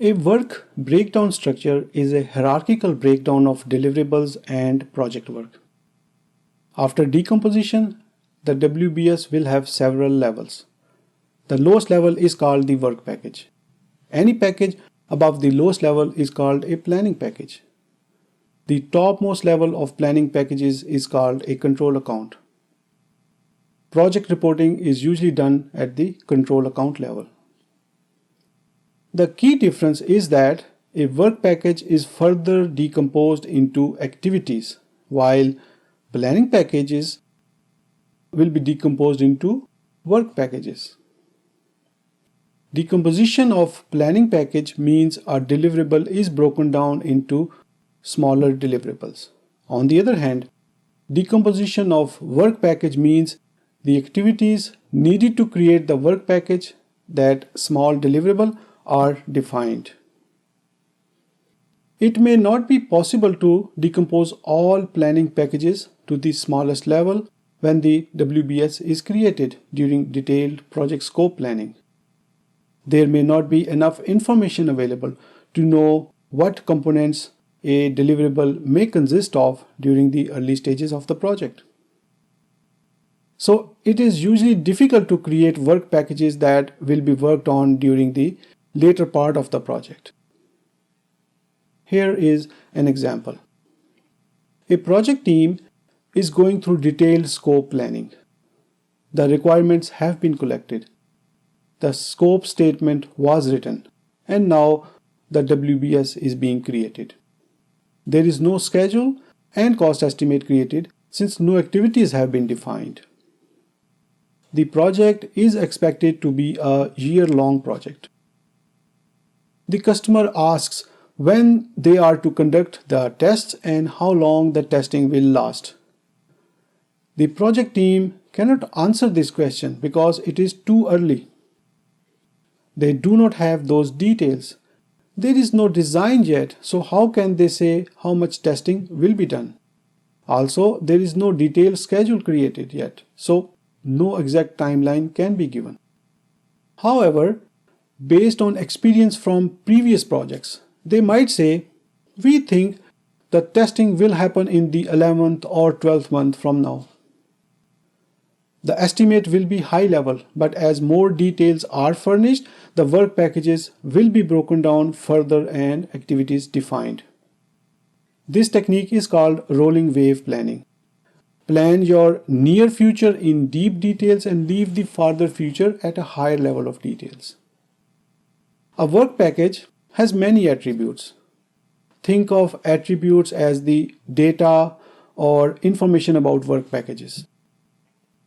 A work breakdown structure is a hierarchical breakdown of deliverables and project work. After decomposition, the WBS will have several levels. The lowest level is called the work package. Any package above the lowest level is called a planning package. The topmost level of planning packages is called a control account. Project reporting is usually done at the control account level. The key difference is that a work package is further decomposed into activities, while planning packages will be decomposed into work packages. Decomposition of planning package means a deliverable is broken down into smaller deliverables. On the other hand, decomposition of work package means the activities needed to create the work package, that small deliverable, are defined. It may not be possible to decompose all planning packages to the smallest level when the WBS is created during detailed project scope planning. There may not be enough information available to know what components a deliverable may consist of during the early stages of the project. So it is usually difficult to create work packages that will be worked on during the later part of the project. Here is an example. A project team is going through detailed scope planning. The requirements have been collected. The scope statement was written, and now the WBS is being created. There is no schedule and cost estimate created since no activities have been defined. The project is expected to be a year-long project. The customer asks when they are to conduct the tests and how long the testing will last. The project team cannot answer this question because it is too early. They do not have those details. There is no design yet, so how can they say how much testing will be done? Also, there is no detailed schedule created yet, so no exact timeline can be given. However, based on experience from previous projects, they might say, we think the testing will happen in the 11th or 12th month from now. The estimate will be high level, but as more details are furnished, the work packages will be broken down further and activities defined. This technique is called rolling wave planning. Plan your near future in deep details and leave the farther future at a higher level of details. A work package has many attributes. Think of attributes as the data or information about work packages.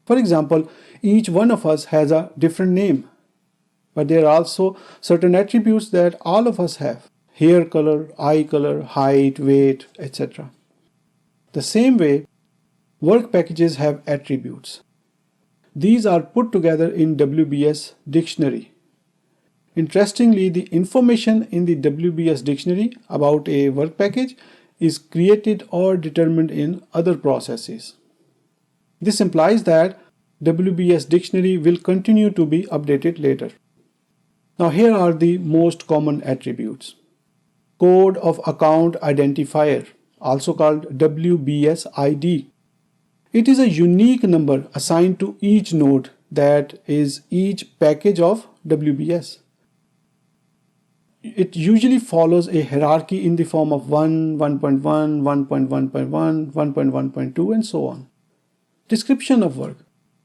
For example, each one of us has a different name, but there are also certain attributes that all of us have: hair color, eye color, height, weight, etc. The same way, work packages have attributes. These are put together in WBS dictionary. Interestingly, the information in the WBS dictionary about a work package is created or determined in other processes. This implies that WBS dictionary will continue to be updated later. Now here are the most common attributes. Code of account identifier, also called WBS ID. It is a unique number assigned to each node that is each package of WBS. It usually follows a hierarchy in the form of 1, 1.1, 1.1.1, 1.1.2 and so on. Description of work.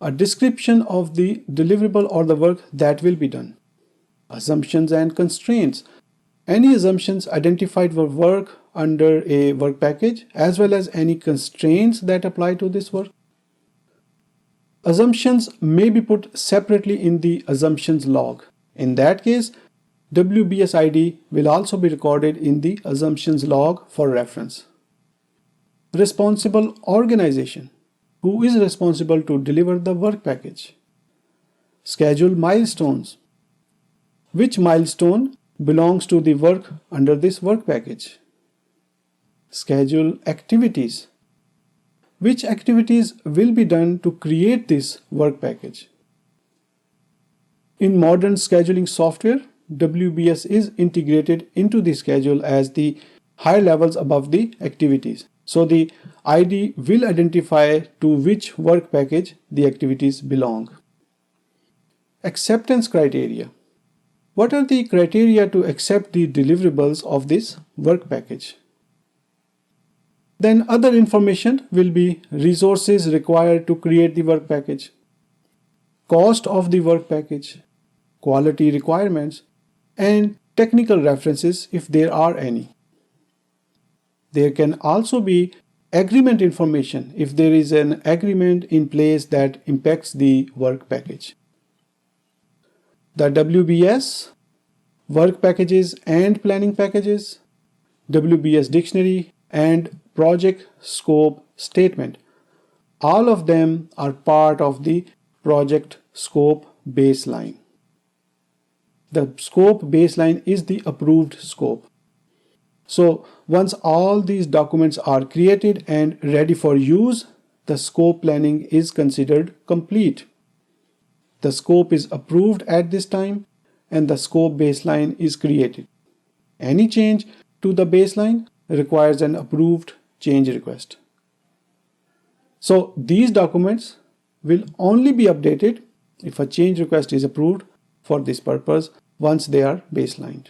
A description of the deliverable or the work that will be done. Assumptions and constraints. Any assumptions identified for work under a work package, as well as any constraints that apply to this work. Assumptions may be put separately in the assumptions log. In that case, WBS ID will also be recorded in the assumptions log for reference. Responsible organization. Who is responsible to deliver the work package? Schedule milestones. Which milestone belongs to the work under this work package? Schedule activities. Which activities will be done to create this work package? In modern scheduling software, WBS is integrated into the schedule as the higher levels above the activities. So the ID will identify to which work package the activities belong. Acceptance criteria. What are the criteria to accept the deliverables of this work package? Then other information will be resources required to create the work package, cost of the work package, quality requirements, and technical references if there are any. There can also be agreement information if there is an agreement in place that impacts the work package. The WBS, work packages and planning packages, WBS dictionary, and project scope statement. All of them are part of the project scope baseline. The scope baseline is the approved scope. So once all these documents are created and ready for use, the scope planning is considered complete. The scope is approved at this time and the scope baseline is created. Any change to the baseline requires an approved change request. So these documents will only be updated if a change request is approved for this purpose once they are baselined.